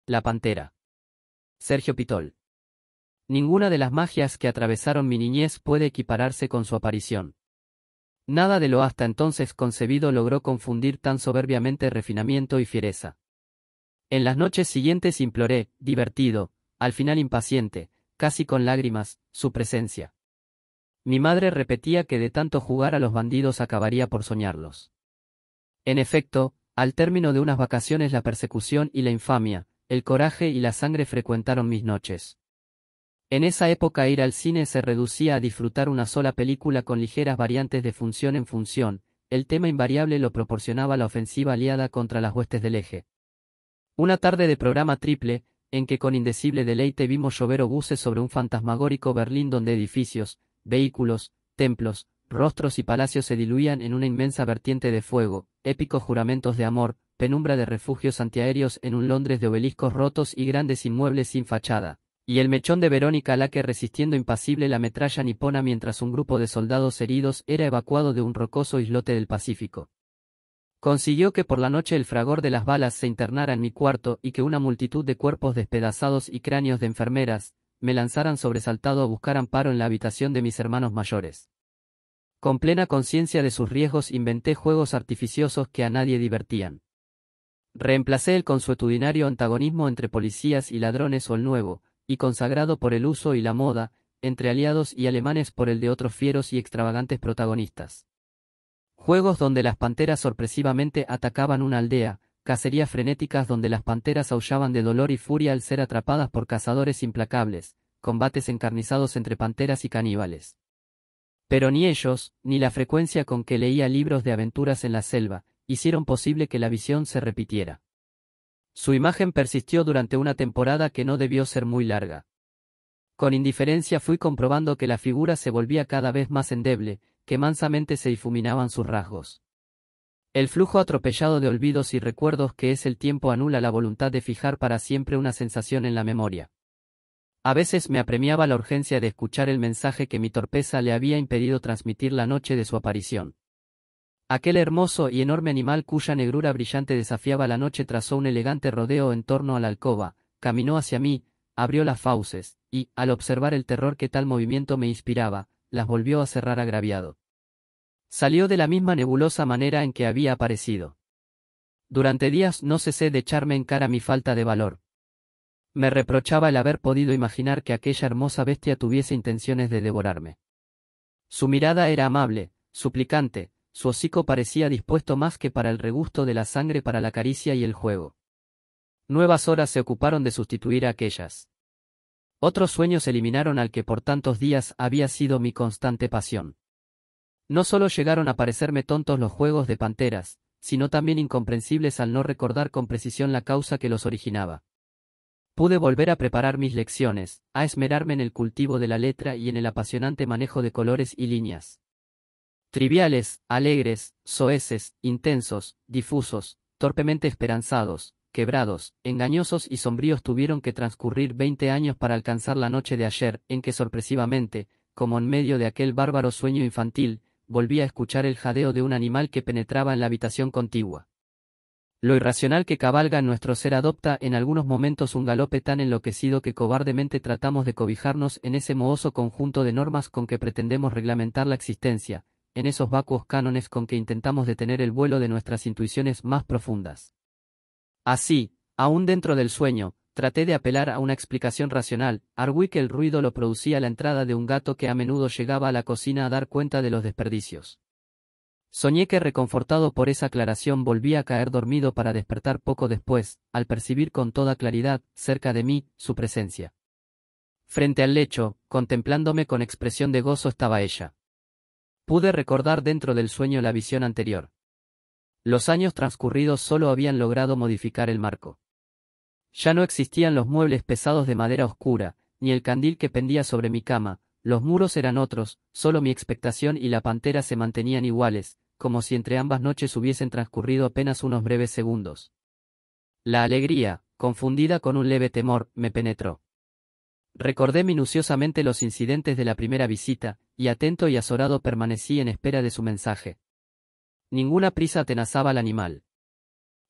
La pantera. Sergio Pitol. Ninguna de las magias que atravesaron mi niñez puede equipararse con su aparición. Nada de lo hasta entonces concebido logró confundir tan soberbiamente refinamiento y fiereza. En las noches siguientes imploré, divertido, al final impaciente, casi con lágrimas, su presencia. Mi madre repetía que de tanto jugar a los bandidos acabaría por soñarlos. En efecto, al término de unas vacaciones la persecución y la infamia, el coraje y la sangre frecuentaron mis noches. En esa época ir al cine se reducía a disfrutar una sola película con ligeras variantes de función en función, el tema invariable lo proporcionaba la ofensiva aliada contra las huestes del eje. Una tarde de programa triple, en que con indecible deleite vimos llover obuses sobre un fantasmagórico Berlín donde edificios, vehículos, templos, rostros y palacios se diluían en una inmensa vertiente de fuego, épicos juramentos de amor, penumbra de refugios antiaéreos en un Londres de obeliscos rotos y grandes inmuebles sin fachada, y el mechón de Verónica Laque resistiendo impasible la metralla nipona mientras un grupo de soldados heridos era evacuado de un rocoso islote del Pacífico. Consiguió que por la noche el fragor de las balas se internara en mi cuarto y que una multitud de cuerpos despedazados y cráneos de enfermeras me lanzaran sobresaltado a buscar amparo en la habitación de mis hermanos mayores. Con plena conciencia de sus riesgos inventé juegos artificiosos que a nadie divertían. Reemplacé el consuetudinario antagonismo entre policías y ladrones o el nuevo, y consagrado por el uso y la moda, entre aliados y alemanes por el de otros fieros y extravagantes protagonistas. Juegos donde las panteras sorpresivamente atacaban una aldea, cacerías frenéticas donde las panteras aullaban de dolor y furia al ser atrapadas por cazadores implacables, combates encarnizados entre panteras y caníbales. Pero ni ellos, ni la frecuencia con que leía libros de aventuras en la selva, hicieron posible que la visión se repitiera. Su imagen persistió durante una temporada que no debió ser muy larga. Con indiferencia fui comprobando que la figura se volvía cada vez más endeble, que mansamente se difuminaban sus rasgos. El flujo atropellado de olvidos y recuerdos que es el tiempo anula la voluntad de fijar para siempre una sensación en la memoria. A veces me apremiaba la urgencia de escuchar el mensaje que mi torpeza le había impedido transmitir la noche de su aparición. Aquel hermoso y enorme animal cuya negrura brillante desafiaba la noche trazó un elegante rodeo en torno a la alcoba, caminó hacia mí, abrió las fauces, y, al observar el terror que tal movimiento me inspiraba, las volvió a cerrar agraviado. Salió de la misma nebulosa manera en que había aparecido. Durante días no cesé de echarme en cara mi falta de valor. Me reprochaba el haber podido imaginar que aquella hermosa bestia tuviese intenciones de devorarme. Su mirada era amable, suplicante, su hocico parecía dispuesto más que para el regusto de la sangre para la caricia y el juego. Nuevas horas se ocuparon de sustituir a aquellas. Otros sueños eliminaron al que por tantos días había sido mi constante pasión. No solo llegaron a parecerme tontos los juegos de panteras, sino también incomprensibles al no recordar con precisión la causa que los originaba. Pude volver a preparar mis lecciones, a esmerarme en el cultivo de la letra y en el apasionante manejo de colores y líneas. Triviales, alegres, soeces, intensos, difusos, torpemente esperanzados, quebrados, engañosos y sombríos tuvieron que transcurrir 20 años para alcanzar la noche de ayer, en que sorpresivamente, como en medio de aquel bárbaro sueño infantil, volví a escuchar el jadeo de un animal que penetraba en la habitación contigua. Lo irracional que cabalga en nuestro ser adopta en algunos momentos un galope tan enloquecido que cobardemente tratamos de cobijarnos en ese mohoso conjunto de normas con que pretendemos reglamentar la existencia, en esos vacuos cánones con que intentamos detener el vuelo de nuestras intuiciones más profundas. Así, aún dentro del sueño, traté de apelar a una explicación racional, arguí que el ruido lo producía la entrada de un gato que a menudo llegaba a la cocina a dar cuenta de los desperdicios. Soñé que reconfortado por esa aclaración volvía a caer dormido para despertar poco después, al percibir con toda claridad, cerca de mí, su presencia. Frente al lecho, contemplándome con expresión de gozo estaba ella. Pude recordar dentro del sueño la visión anterior. Los años transcurridos solo habían logrado modificar el marco. Ya no existían los muebles pesados de madera oscura, ni el candil que pendía sobre mi cama, los muros eran otros, solo mi expectación y la pantera se mantenían iguales, como si entre ambas noches hubiesen transcurrido apenas unos breves segundos. La alegría, confundida con un leve temor, me penetró. Recordé minuciosamente los incidentes de la primera visita, y atento y azorado permanecí en espera de su mensaje. Ninguna prisa atenazaba al animal.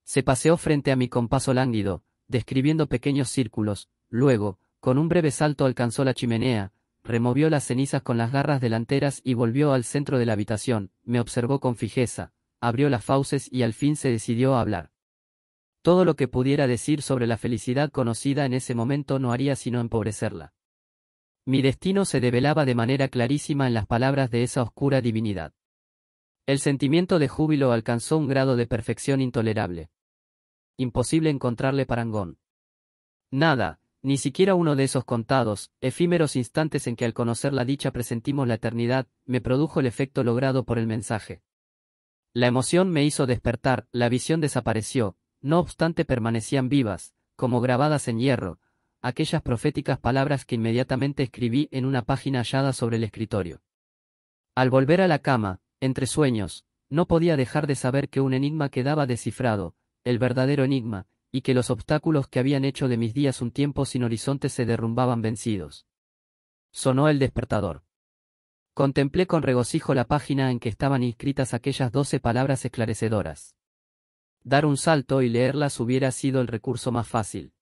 Se paseó frente a mí con paso lánguido, describiendo pequeños círculos, luego, con un breve salto alcanzó la chimenea, removió las cenizas con las garras delanteras y volvió al centro de la habitación, me observó con fijeza, abrió las fauces y al fin se decidió a hablar. Todo lo que pudiera decir sobre la felicidad conocida en ese momento no haría sino empobrecerla. Mi destino se develaba de manera clarísima en las palabras de esa oscura divinidad. El sentimiento de júbilo alcanzó un grado de perfección intolerable. Imposible encontrarle parangón. Nada, ni siquiera uno de esos contados, efímeros instantes en que al conocer la dicha presentimos la eternidad, me produjo el efecto logrado por el mensaje. La emoción me hizo despertar, la visión desapareció, no obstante permanecían vivas, como grabadas en hierro, aquellas proféticas palabras que inmediatamente escribí en una página hallada sobre el escritorio. Al volver a la cama, entre sueños, no podía dejar de saber que un enigma quedaba descifrado, el verdadero enigma, y que los obstáculos que habían hecho de mis días un tiempo sin horizonte se derrumbaban vencidos. Sonó el despertador. Contemplé con regocijo la página en que estaban inscritas aquellas 12 palabras esclarecedoras. Dar un salto y leerlas hubiera sido el recurso más fácil.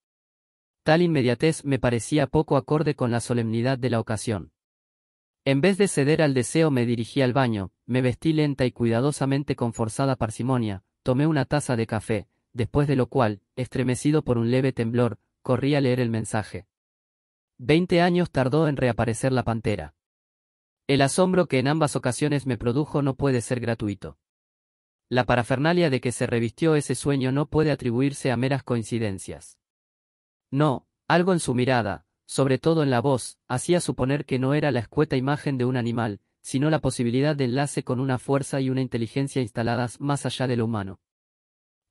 Tal inmediatez me parecía poco acorde con la solemnidad de la ocasión. En vez de ceder al deseo me dirigí al baño, me vestí lenta y cuidadosamente con forzada parsimonia, tomé una taza de café, después de lo cual, estremecido por un leve temblor, corrí a leer el mensaje. 20 años tardó en reaparecer la pantera. El asombro que en ambas ocasiones me produjo no puede ser gratuito. La parafernalia de que se revistió ese sueño no puede atribuirse a meras coincidencias. No, algo en su mirada, sobre todo en la voz, hacía suponer que no era la escueta imagen de un animal, sino la posibilidad de enlace con una fuerza y una inteligencia instaladas más allá de lo humano.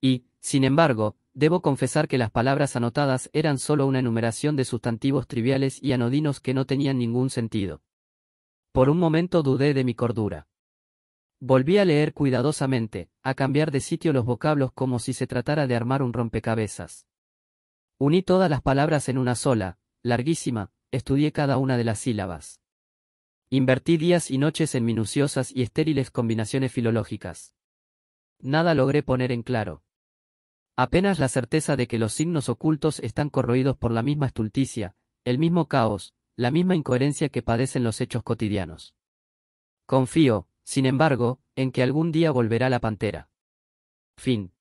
Y, sin embargo, debo confesar que las palabras anotadas eran solo una enumeración de sustantivos triviales y anodinos que no tenían ningún sentido. Por un momento dudé de mi cordura. Volví a leer cuidadosamente, a cambiar de sitio los vocablos como si se tratara de armar un rompecabezas. Uní todas las palabras en una sola, larguísima, estudié cada una de las sílabas. Invertí días y noches en minuciosas y estériles combinaciones filológicas. Nada logré poner en claro. Apenas la certeza de que los signos ocultos están corroídos por la misma estulticia, el mismo caos, la misma incoherencia que padecen los hechos cotidianos. Confío, sin embargo, en que algún día volverá la pantera. Fin.